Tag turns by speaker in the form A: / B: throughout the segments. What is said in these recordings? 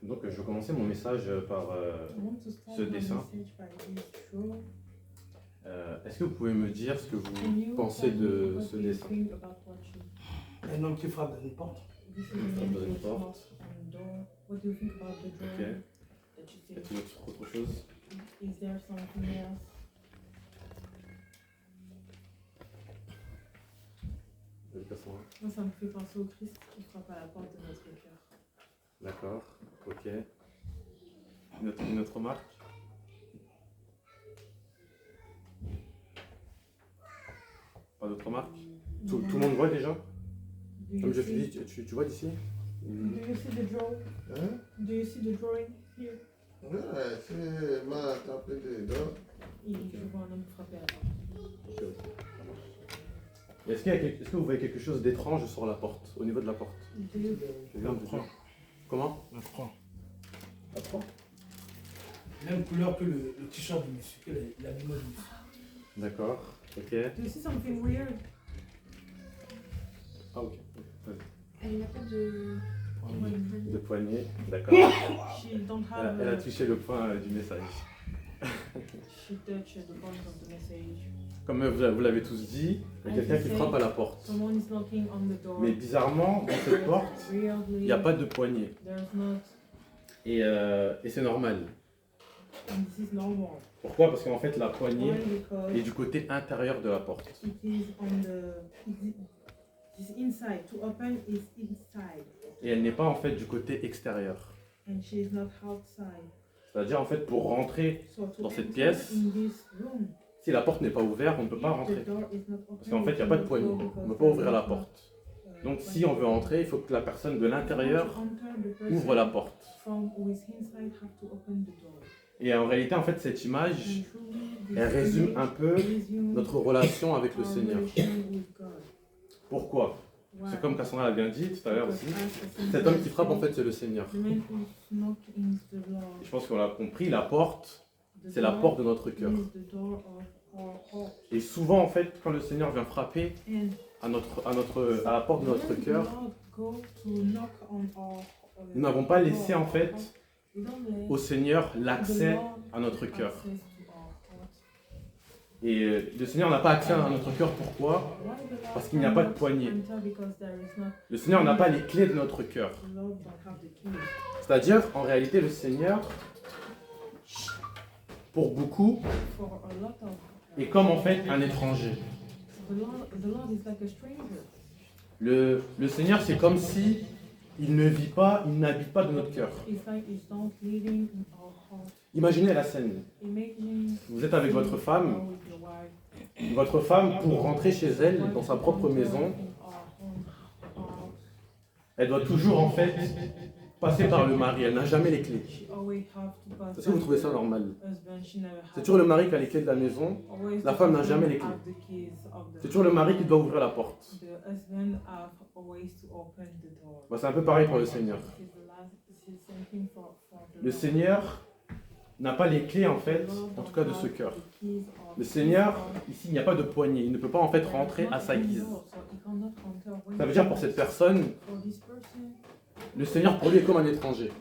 A: Donc, je vais commencer mon message par
B: I want to start
A: ce
B: my
A: dessin.
B: message by this drawing.
A: Est-ce que vous pouvez me dire ce que
B: Can
A: vous
B: you
A: pensez
B: tell me
A: de
B: what
A: ce
B: do you
A: dessin?
B: think about watching?
C: Un homme qui frappe dans une porte.
B: This is
A: Une
B: a
A: femme
B: man
A: dans une
B: who
A: porte.
B: knocks on the door. What do you think about the drawing
A: Ok.
B: that you
A: Y
B: see?
A: a-t-il autre chose?
B: Is there something else?
A: De toute façon, hein.
B: Moi, ça me fait penser au Christ qui frappe à la porte de notre cœur.
A: D'accord, ok. Une autre remarque? Pas d'autres remarques? Tout le monde voit déjà?
B: Do
A: Comme
B: you
A: je te
B: see,
A: dis, tu vois d'ici?
B: do you see the drawing?
C: Hein?
B: Do you see the drawing here?
C: Ouais, c'est m'a tapé dedans.
B: Je vois un homme frapper à la porte.
A: Ok, ok, ça marche. Est-ce que vous voyez quelque chose d'étrange sur la porte, au niveau de la porte?
B: Do you-
A: Je viens de vous dire. Comment?
C: La croix.
A: La croix?
C: Même couleur que le t-shirt du monsieur, que l'habillement du monsieur.
A: D'accord, ok.
B: Do you see something weird?
A: Ah, ok. Vas-y.
D: Elle n'a pas de...
A: De poignée, d'accord.
B: She don't
A: Elle a
B: have
A: touché le point du message.
B: she touched the point of the message.
A: Comme vous l'avez tous dit, il y a quelqu'un qui frappe à la porte.
B: Someone is knocking on the door.
A: Mais bizarrement, dans cette porte,
B: Weirdly,
A: il n'y a pas de poignée.
B: there's not,
A: Et c'est normal.
B: and this is normal.
A: Pourquoi? Parce qu'en fait, la poignée
B: Why? Because
A: est du côté intérieur de la porte.
B: it is on the, it is inside. To open is inside,
A: Et elle n'est pas en fait du côté extérieur.
B: and she is not outside.
A: C'est-à-dire en fait, pour rentrer,
B: So to
A: Dans cette
B: enter
A: pièce,
B: in this room,
A: si la porte n'est pas ouverte, on ne peut pas
B: if the
A: rentrer.
B: door is not open,
A: Parce qu'en fait, il n'y a
B: we
A: pas de
B: cannot
A: poignée.
B: go
A: On ne
B: because
A: peut pas
B: there
A: ouvrir
B: is
A: la
B: not,
A: porte. Donc
B: poignée.
A: si on veut entrer, il faut que la personne de l'intérieur
B: To enter, the person
A: ouvre la porte.
B: from who is inside have to open the door.
A: Et en réalité, en fait, cette image,
B: And truly, this
A: elle résume
B: image
A: un peu
B: resumes
A: notre relation avec le
B: our
A: Seigneur.
B: relation with God.
A: Pourquoi?
B: Why?
A: C'est comme Cassandra l'a bien dit tout à l'heure aussi.
B: Because as
A: Cet homme qui frappe, en fait, c'est le Seigneur.
B: the man who knocked is the Lord.
A: Et je pense qu'on l'a compris, la porte,
B: The
A: c'est la
B: door
A: porte de notre cœur.
B: is the door of our heart.
A: Et souvent, en fait, quand le Seigneur vient frapper
B: And
A: à la porte de notre
B: when the
A: cœur,
B: Lord go to knock on our,
A: nous n'avons pas laissé, en fait,
B: we don't let
A: au Seigneur
B: the
A: l'accès
B: Lord
A: à notre cœur.
B: access to our heart.
A: Et le Seigneur n'a pas accès à notre cœur, pourquoi?
B: Why the Lord
A: Parce qu'il n'y a pas de
B: cannot
A: poignée.
B: enter? Because there is not,
A: Le Seigneur n'a pas les clés de notre cœur.
B: the Lord don't have the keys.
A: C'est-à-dire, en réalité, le Seigneur, pour beaucoup,
B: For a lot of
A: est comme en fait un étranger.
B: the Lord is like a stranger.
A: Le Seigneur, c'est comme si il ne vit pas, il n'habite pas dans notre cœur.
B: It's like it's not living in our heart.
A: Imaginez la scène.
B: Imagine
A: Vous êtes avec votre femme.
B: with your wife.
A: Votre femme, pour rentrer chez elle, dans sa propre maison,
B: In our home, house.
A: elle doit toujours en fait passer par le mari. Elle n'a jamais les clés.
B: She always have to pass
A: Est-ce que vous trouvez ça normal?
B: husband. She never
A: C'est
B: has
A: toujours le mari qui a les clés de la maison.
B: always
A: La
B: the
A: femme n'a
B: husband
A: jamais les clés.
B: have the keys of the
A: C'est toujours le mari qui doit ouvrir la porte.
B: The husband have always to open the door.
A: Bah, c'est un peu pareil pour le Seigneur.
B: It's the same thing for the
A: Le
B: Lord.
A: Seigneur n'a pas les clés en fait,
B: The Lord
A: en tout cas de
B: don't
A: ce
B: have
A: cœur.
B: the keys of
A: Le
B: his
A: Seigneur,
B: heart.
A: ici, il n'y a pas de poignée. Il ne peut pas en fait rentrer à sa guise. Ça veut dire pour cette personne, le Seigneur pour lui est comme un étranger.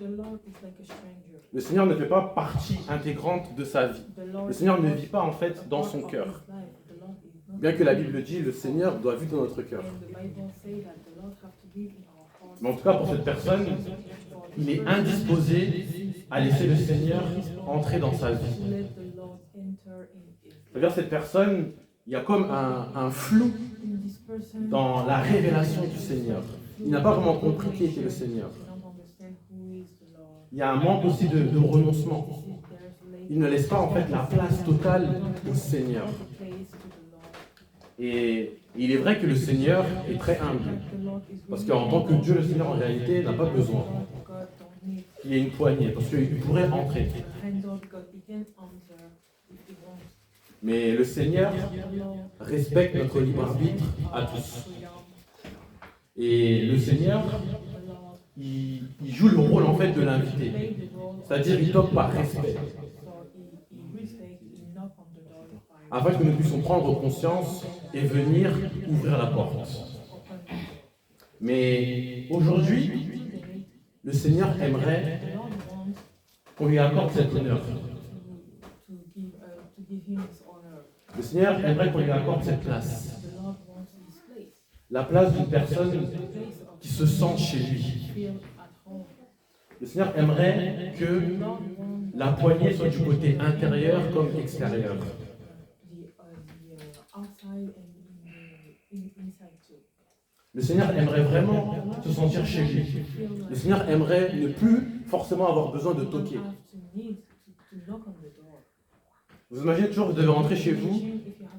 A: Le Seigneur ne fait pas partie intégrante de sa vie. Le Seigneur ne vit pas en fait dans son cœur. Bien que la Bible dit, le Seigneur doit vivre dans notre cœur. Mais en tout cas pour cette personne, il est indisposé à laisser le Seigneur entrer dans sa vie. C'est-à-dire cette personne, il y a comme un flou dans la révélation du Seigneur. Il n'a pas vraiment compris qui était le Seigneur. Il y a un manque aussi de renoncement. Il ne laisse pas en fait la place totale au Seigneur. Et il est vrai que le Seigneur est très humble. Parce qu'en tant que Dieu, le Seigneur en réalité n'a pas besoin qu'il y ait une poignée. Parce qu'il pourrait entrer. Mais le Seigneur respecte notre libre arbitre à tous. Et le Seigneur, il joue le rôle en fait de l'invité. C'est-à-dire il toque par respect. Afin que nous puissions prendre conscience et venir ouvrir la porte. Mais aujourd'hui, le Seigneur aimerait qu'on lui accorde cet honneur.
B: to give him his honor.
A: Le Seigneur aimerait qu'on lui accorde cette place.
B: The Lord wants his place.
A: La place d'une personne
B: The place of
A: qui se sent chez lui.
B: feel at home.
A: Le Seigneur aimerait que
B: The Lord wants
A: la poignée soit du côté intérieur comme extérieur.
B: the outside and inside too.
A: Le Seigneur aimerait vraiment se sentir chez lui. Le Seigneur aimerait ne plus forcément avoir besoin de toquer. Vous imaginez toujours, vous devez rentrer chez vous,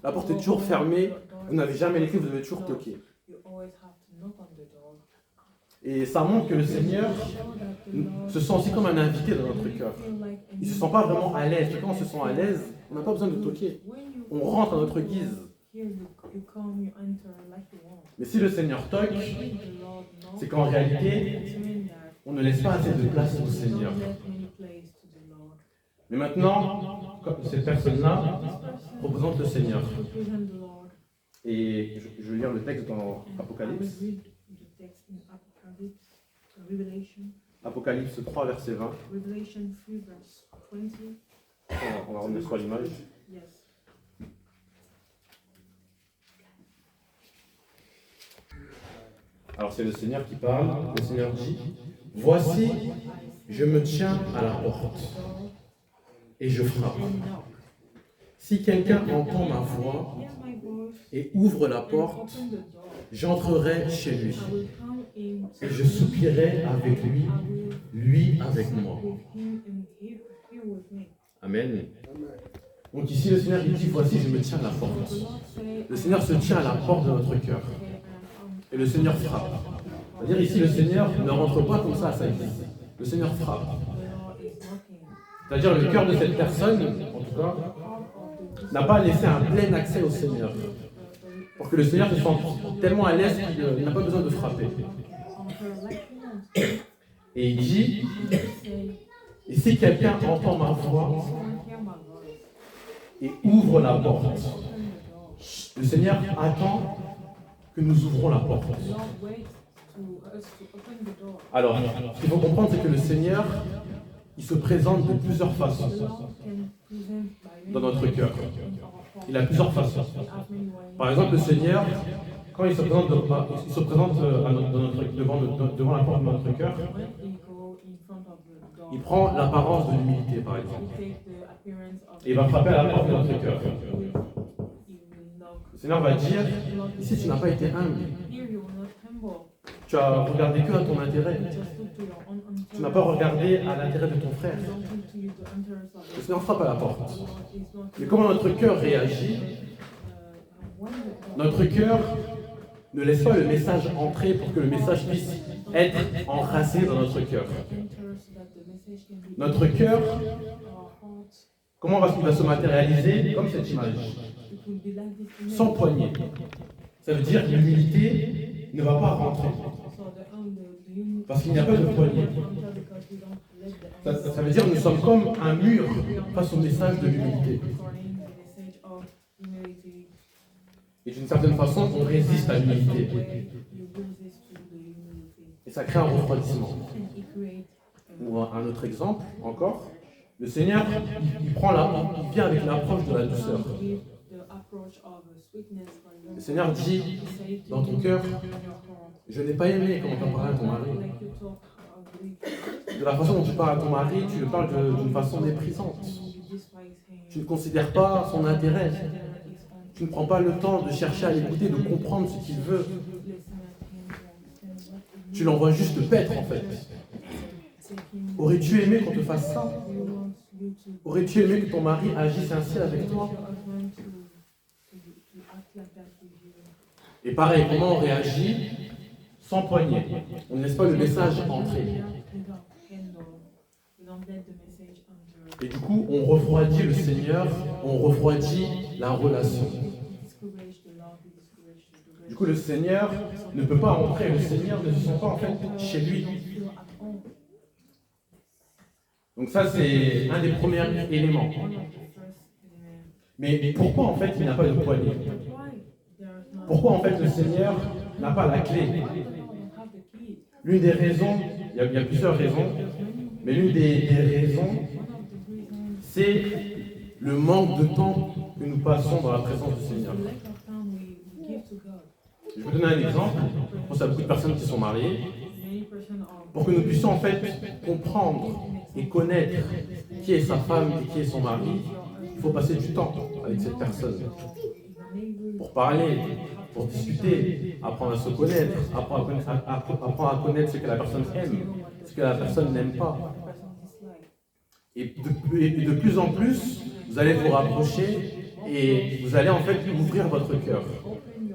A: la porte est toujours fermée, vous n'avez jamais les clés, vous devez toujours toquer. Et ça montre que le Seigneur se sent aussi comme un invité dans notre cœur. Il ne se sent pas vraiment à l'aise. Quand on se sent à l'aise, on n'a pas besoin de toquer. On rentre à notre guise. Mais si le Seigneur toque, c'est qu'en réalité, on ne laisse pas assez de place au Seigneur. Mais maintenant, cette personne-là représente le Seigneur. Et je vais lire le texte dans Apocalypse. Apocalypse 3, verset 20. On va remettre sur l'image. Alors c'est le Seigneur qui parle. Le Seigneur dit, « Voici, je me tiens à la porte et je frappe. Si quelqu'un entend ma voix et ouvre la porte, j'entrerai chez lui et je soupirai avec lui, lui avec moi. » Amen. Donc ici le Seigneur il dit, voici je me tiens à la porte. Le Seigneur se tient à la porte de notre cœur. Et le Seigneur frappe. C'est-à-dire ici le Seigneur ne rentre pas comme ça à sa vie. Le Seigneur frappe. C'est-à-dire le cœur de cette personne, en tout cas, n'a pas laissé un plein accès au Seigneur. Pour que le Seigneur se sente tellement à l'aise qu'il n'a pas besoin de frapper. Et il dit, et si quelqu'un entend ma voix et ouvre la porte, le Seigneur attend que nous ouvrons la porte. Alors, ce qu'il faut comprendre, c'est que le Seigneur, il se présente de plusieurs façons dans notre cœur. Il a plusieurs façons. Par exemple, le Seigneur, quand il se présente, devant la porte de notre cœur, il prend l'apparence de l'humilité, par exemple. Et il va frapper à la porte de notre cœur. Le Seigneur va dire, ici tu n'as pas été humble. Tu as regardé que à ton intérêt. Tu n'as pas regardé à l'intérêt de ton frère. Le Seigneur frappe à la porte. Mais comment notre cœur réagit? Notre cœur ne laisse pas le message entrer pour que le message puisse être enracé dans notre cœur. Notre cœur, comment il va se matérialiser? Comme cette image. Sans poignée. Ça veut dire que l'humilité ne va pas rentrer. Parce qu'il n'y a pas de poignée. Ça veut dire que nous sommes comme un mur face au message de l'humilité. Et d'une certaine façon, on résiste à l'humilité. Et ça crée un refroidissement. Ou un autre exemple, encore. Le Seigneur, il vient avec l'approche de la douceur. Le Seigneur dit dans ton cœur, je n'ai pas aimé comment tu as parlé à ton mari. De la façon dont tu parles à ton mari, tu le parles d'une façon méprisante. Tu ne considères pas son intérêt. Tu ne prends pas le temps de chercher à l'écouter, de comprendre ce qu'il veut. Tu l'envoies juste paître en fait. Aurais-tu aimé qu'on te fasse ça? Aurais-tu aimé que ton mari agisse ainsi avec toi? Et pareil, comment on réagit? Sans poignée. On ne laisse pas le message entrer. Et du coup, on refroidit le Seigneur, on refroidit la relation. Du coup, le Seigneur ne peut pas entrer, le Seigneur ne se sent pas en fait chez lui. Donc ça, c'est un des premiers éléments. Mais pourquoi en fait il n'a pas de poignée? Pourquoi en fait le Seigneur n'a pas la clé? L'une des raisons, il y a plusieurs raisons, Mais l'une des raisons,
B: One of the reasons
A: c'est le manque de temps que nous passons dans la présence du
B: is
A: Seigneur.
B: the lack of time we give to God.
A: Je vais vous donner un exemple. Je pense à beaucoup de personnes qui sont mariées.
B: Many persons are
A: Pour que nous puissions en fait comprendre et connaître qui est sa femme et qui est son mari, il faut passer du temps avec cette personne. Pour parler, pour discuter, apprendre à se connaître, apprendre à connaître ce que la personne aime, ce que la personne n'aime pas. Et de plus en plus, vous allez vous rapprocher et vous allez en fait ouvrir votre cœur.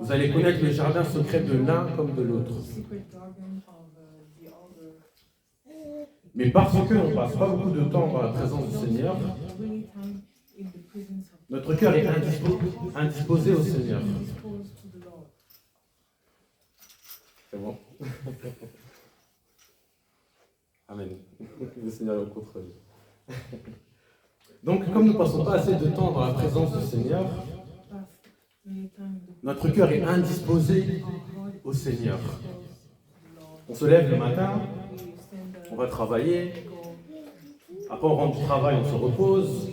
A: Vous allez connaître le jardin secret de l'un comme de l'autre. Mais parce que l'on ne passe pas beaucoup de temps dans la présence du Seigneur, notre cœur est indisposé au Seigneur. C'est bon? Amen. Le Seigneur est au contrôle. Donc, comme nous ne passons pas assez de temps dans la présence du Seigneur, notre cœur est indisposé au Seigneur. On se lève le matin, on va travailler, après on rentre du travail, on se repose,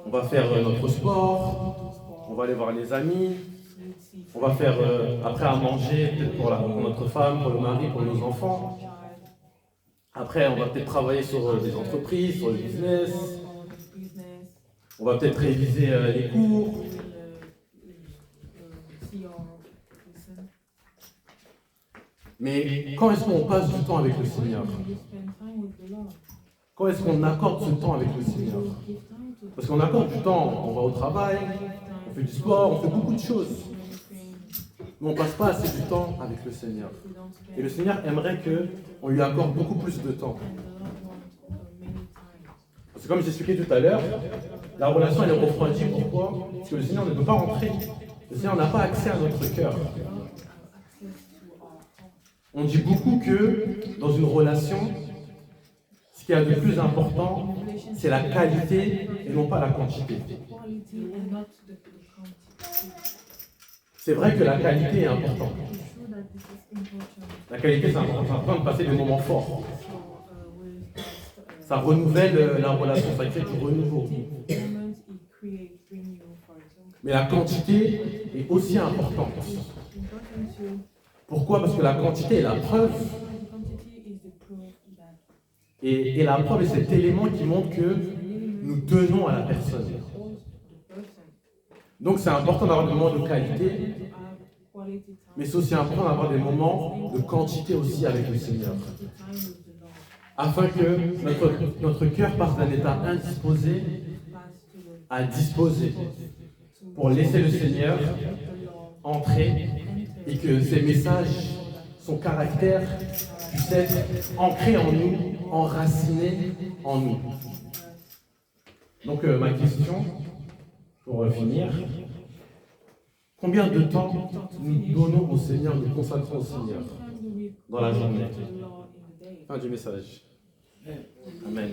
A: on va faire notre sport, on va aller voir les amis, on va faire après à manger, peut-être pour notre femme, pour le mari, pour nos enfants. Après, on va peut-être travailler sur des entreprises, sur le business, on va peut-être réviser les cours. Mais quand est-ce qu'on passe du temps avec le Seigneur? Quand est-ce qu'on accorde ce temps avec le Seigneur? Parce qu'on accorde du temps, on va au travail, on fait du sport, on fait beaucoup de choses. Mais on ne passe pas assez du temps avec le Seigneur. Et le Seigneur aimerait qu'on lui accorde beaucoup plus de temps. Parce que comme j'expliquais tout à l'heure, la relation elle est refroidie. Pourquoi? Parce que le Seigneur ne peut pas rentrer. Le Seigneur n'a pas accès à notre cœur. On dit beaucoup que dans une relation, ce qu'il y a de plus important, c'est la qualité et non pas la quantité. C'est vrai que la qualité est importante. La qualité, c'est important de passer des moments forts. Ça renouvelle la relation, ça crée du renouveau. Mais la quantité est aussi importante. Pourquoi? Parce que la quantité est la preuve. Et la preuve est cet élément qui montre que nous tenons à la personne. Donc c'est important d'avoir des moments de qualité, mais c'est aussi important d'avoir des moments de quantité aussi avec le Seigneur. Afin que notre cœur passe d'un état indisposé à disposé, pour laisser le Seigneur entrer et que ses messages, son caractère puissent être ancrés en nous, enracinés en nous. Donc ma question, pour finir, combien de temps nous donnons au Seigneur, nous consacrons au Seigneur dans la journée? Fin du message. Amen.